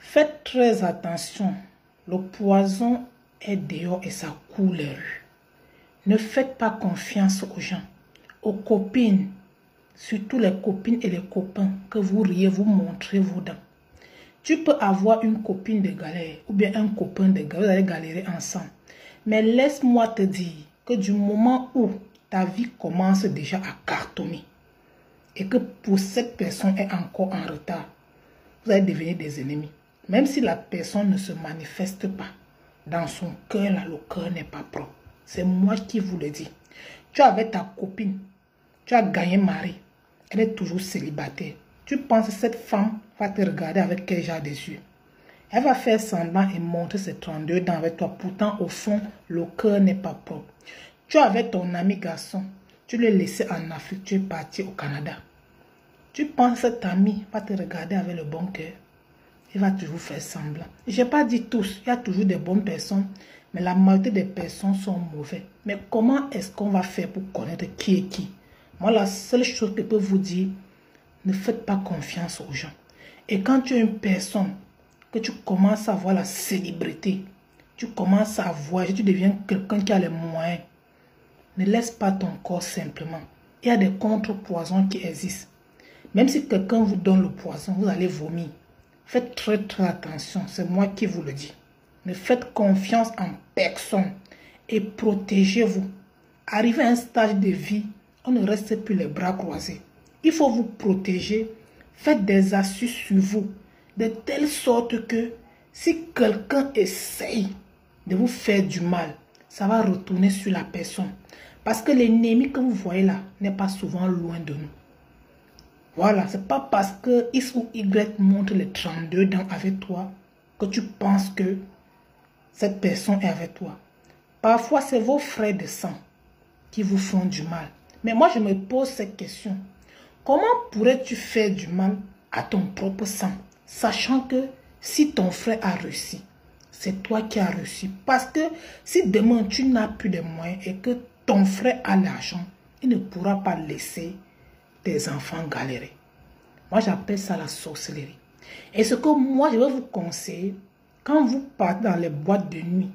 Faites très attention. Le poison est dehors et ça coule les rues. Ne faites pas confiance aux gens, aux copines, surtout les copines et les copains que vous riez, vous montrez vos dents. Tu peux avoir une copine de galère ou bien un copain de galère, vous allez galérer ensemble. Mais laisse-moi te dire que du moment où ta vie commence déjà à cartonner et que pour cette personne est encore en retard, vous allez devenir des ennemis. Même si la personne ne se manifeste pas, dans son cœur, là, le cœur n'est pas propre. C'est moi qui vous le dis. Tu es avec ta copine, tu as gagné mari, elle est toujours célibataire. Tu penses que cette femme va te regarder avec quel genre des yeux? Elle va faire semblant et montrer ses 32 dents avec toi. Pourtant, au fond, le cœur n'est pas propre. Tu es avec ton ami garçon, tu l'as laissé en Afrique, tu es parti au Canada. Tu penses que cet ami va te regarder avec le bon cœur? Il va toujours faire semblant. Je n'ai pas dit tous, il y a toujours des bonnes personnes, mais la majorité des personnes sont mauvaises. Mais comment est-ce qu'on va faire pour connaître qui est qui? Moi, la seule chose que je peux vous dire, ne faites pas confiance aux gens. Et quand tu es une personne, que tu commences à voir la célébrité, tu commences à voyager, tu deviens quelqu'un qui a les moyens, ne laisse pas ton corps simplement. Il y a des contre-poisons qui existent. Même si quelqu'un vous donne le poison, vous allez vomir. Faites très attention, c'est moi qui vous le dis. Ne faites confiance en personne et protégez-vous. Arrivez à un stage de vie, on ne reste plus les bras croisés. Il faut vous protéger. Faites des astuces sur vous, de telle sorte que si quelqu'un essaye de vous faire du mal, ça va retourner sur la personne. Parce que l'ennemi que vous voyez là n'est pas souvent loin de nous. Voilà, c'est pas parce que X ou Y montre les 32 dents avec toi que tu penses que cette personne est avec toi. Parfois, c'est vos frères de sang qui vous font du mal. Mais moi, je me pose cette question. Comment pourrais-tu faire du mal à ton propre sang, sachant que si ton frère a réussi, c'est toi qui as réussi? Parce que si demain tu n'as plus de moyens et que ton frère a l'argent, il ne pourra pas laisser tes enfants galérer. Moi, j'appelle ça la sorcellerie. Et ce que moi, je vais vous conseiller, quand vous partez dans les boîtes de nuit,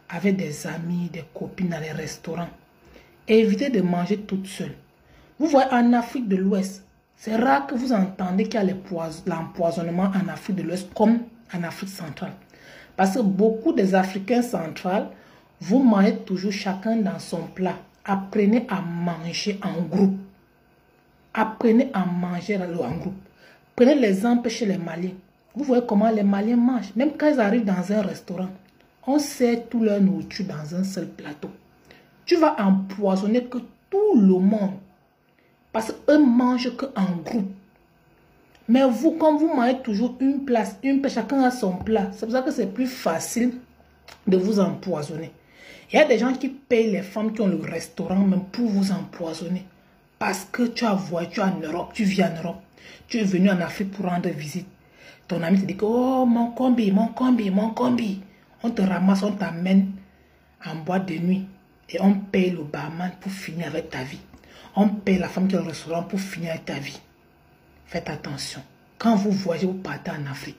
avec des amis, des copines dans les restaurants, évitez de manger toute seule. Vous voyez, en Afrique de l'Ouest, c'est rare que vous entendez qu'il y a l'empoisonnement en Afrique de l'Ouest comme en Afrique centrale. Parce que beaucoup des Africains centrales, vous mangez toujours chacun dans son plat. Apprenez à manger en groupe. Apprenez à manger en groupe. Prenez l'exemple chez les Maliens. Vous voyez comment les Maliens mangent. Même quand ils arrivent dans un restaurant, on sert tout leur nourriture dans un seul plateau. Tu vas empoisonner que tout le monde. Parce qu'eux mangent qu'en groupe. Mais vous, quand vous mangez toujours une place, chacun a son plat. C'est pour ça que c'est plus facile de vous empoisonner. Il y a des gens qui payent les femmes qui ont le restaurant même pour vous empoisonner. Parce que tu as voyagé en Europe, tu vis en Europe. Tu es venu en Afrique pour rendre visite. Ton ami te dit que, oh, mon combi. On te ramasse, on t'amène en boîte de nuit. Et on paye le barman pour finir avec ta vie. On paye la femme qui est au restaurant pour finir avec ta vie. Faites attention. Quand vous voyagez, vous partez en Afrique.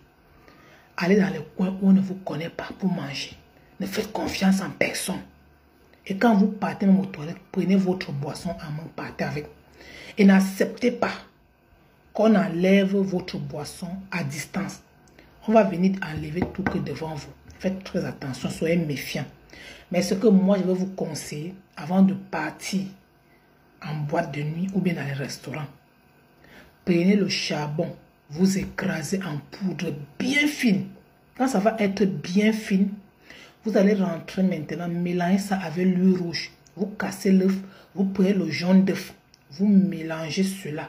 Allez dans les coins où on ne vous connaît pas pour manger. Ne faites confiance en personne. Et quand vous partez même aux toilettes, prenez votre boisson en main, partez avec. Et n'acceptez pas qu'on enlève votre boisson à distance. On va venir enlever tout que devant vous. Faites très attention, soyez méfiants. Mais ce que moi je vais vous conseiller, avant de partir en boîte de nuit ou bien dans les restaurants, prenez le charbon, vous écrasez en poudre bien fine. Quand ça va être bien fine, vous allez rentrer maintenant, mélanger ça avec l'huile rouge. Vous cassez l'œuf, vous prenez le jaune d'œuf, vous mélangez cela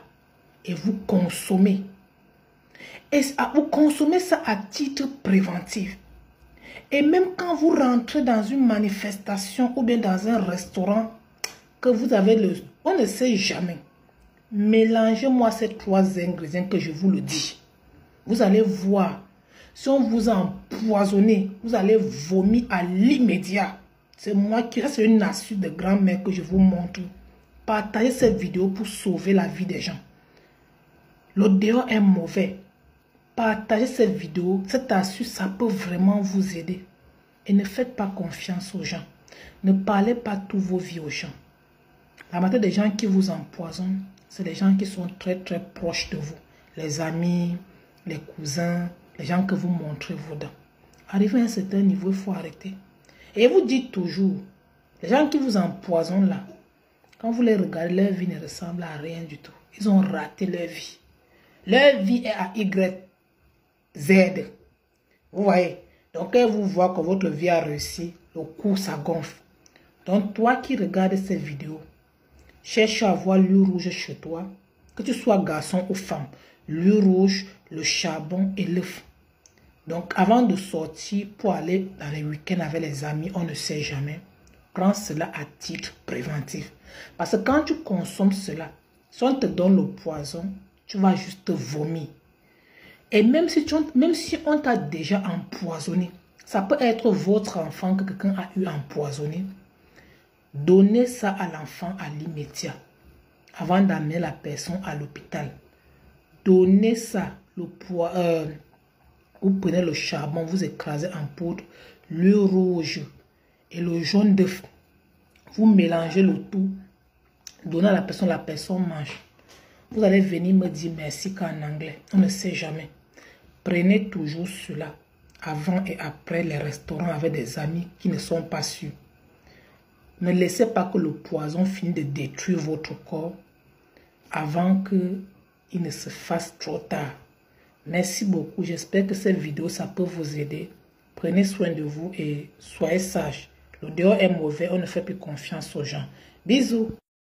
et vous consommez. Et vous consommez ça à titre préventif. Et même quand vous rentrez dans une manifestation ou bien dans un restaurant, que vous avez le... On ne sait jamais. Mélangez-moi ces 3 ingrédients que je vous le dis. Vous allez voir. Si on vous a empoisonné, vous allez vomir à l'immédiat. C'est moi qui... Ça, c'est une astuce de grand-mère que je vous montre. Partagez cette vidéo pour sauver la vie des gens. Le dehors est mauvais. Partagez cette vidéo. Cette astuce, ça peut vraiment vous aider. Et ne faites pas confiance aux gens. Ne parlez pas tous vos vies aux gens. La majorité des gens qui vous empoisonnent, c'est les gens qui sont très très proches de vous. Les amis, les cousins, les gens que vous montrez vos dents. Arrivé à un certain niveau, il faut arrêter. Et vous dites toujours, les gens qui vous empoisonnent là, quand vous les regardez, leur vie ne ressemble à rien du tout. Ils ont raté leur vie. Leur vie est à YZ. Vous voyez? Donc, quand vous voyez que votre vie a réussi, le coup, ça gonfle. Donc, toi qui regardes cette vidéo, cherche à avoir l'huile rouge chez toi, que tu sois garçon ou femme. L'huile rouge, le charbon et l'œuf. Donc, avant de sortir pour aller dans les week-ends avec les amis, on ne sait jamais. Prends cela à titre préventif. Parce que quand tu consommes cela, si on te donne le poison, tu vas juste vomir. Et même si on t'a déjà empoisonné, ça peut être votre enfant que quelqu'un a eu empoisonné. Donnez ça à l'enfant à l'immédiat, avant d'amener la personne à l'hôpital. Donnez ça, vous prenez le charbon, vous écrasez en poudre, le rouge et le jaune d'œuf. Vous mélangez le tout, donnez à la personne mange. Vous allez venir me dire merci qu'en anglais, on ne sait jamais. Prenez toujours cela avant et après les restaurants avec des amis qui ne sont pas sûrs. Ne laissez pas que le poison finisse de détruire votre corps avant qu'il ne se fasse trop tard. Merci beaucoup. J'espère que cette vidéo, ça peut vous aider. Prenez soin de vous et soyez sages. Le dehors est mauvais, on ne fait plus confiance aux gens. Bisous.